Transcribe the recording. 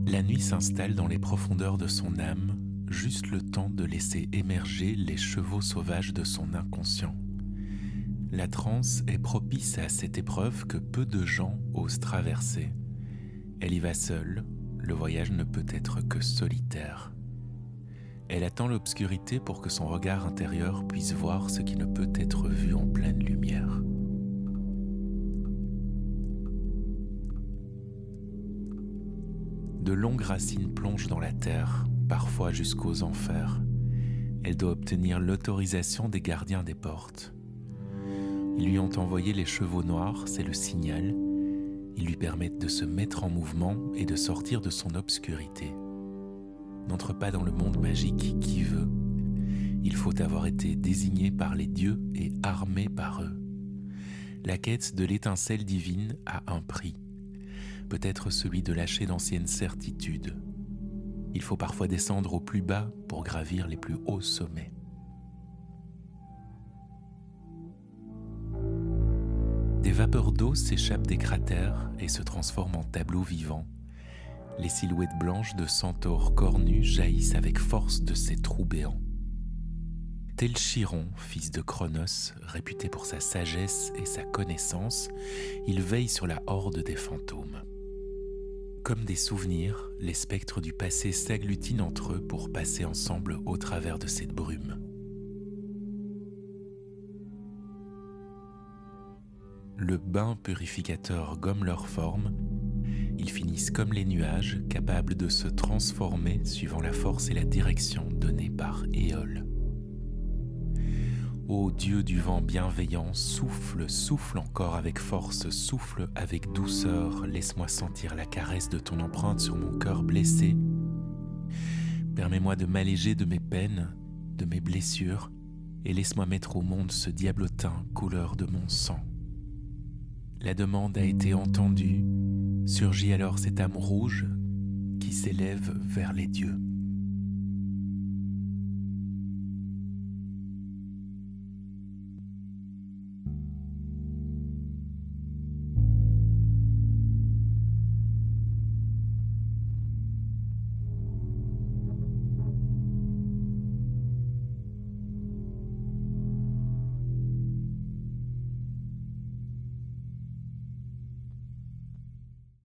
La nuit s'installe dans les profondeurs de son âme, juste le temps de laisser émerger les chevaux sauvages de son inconscient. La transe est propice à cette épreuve que peu de gens osent traverser. Elle y va seule, le voyage ne peut être que solitaire. Elle attend l'obscurité pour que son regard intérieur puisse voir ce qui ne peut être vu en pleine lumière. De longues racines plongent dans la terre, parfois jusqu'aux enfers. Elle doit obtenir l'autorisation des gardiens des portes. Ils lui ont envoyé les chevaux noirs, c'est le signal. Ils lui permettent de se mettre en mouvement et de sortir de son obscurité. N'entre pas dans le monde magique qui veut. Il faut avoir été désigné par les dieux et armé par eux. La quête de l'étincelle divine a un prix. Peut-être celui de lâcher d'anciennes certitudes. Il faut parfois descendre au plus bas pour gravir les plus hauts sommets. Des vapeurs d'eau s'échappent des cratères et se transforment en tableaux vivants. Les silhouettes blanches de centaures cornus jaillissent avec force de ces trous béants. Tel Chiron, fils de Cronos, réputé pour sa sagesse et sa connaissance, il veille sur la horde des fantômes. Comme des souvenirs, les spectres du passé s'agglutinent entre eux pour passer ensemble au travers de cette brume. Le bain purificateur gomme leur forme. Ils finissent comme les nuages, capables de se transformer suivant la force et la direction données par Éole. Ô Dieu du vent bienveillant, souffle, souffle encore avec force, souffle avec douceur, laisse-moi sentir la caresse de ton empreinte sur mon cœur blessé. Permets-moi de m'alléger de mes peines, de mes blessures, et laisse-moi mettre au monde ce diablotin couleur de mon sang. La demande a été entendue, surgit alors cette âme rouge qui s'élève vers les dieux.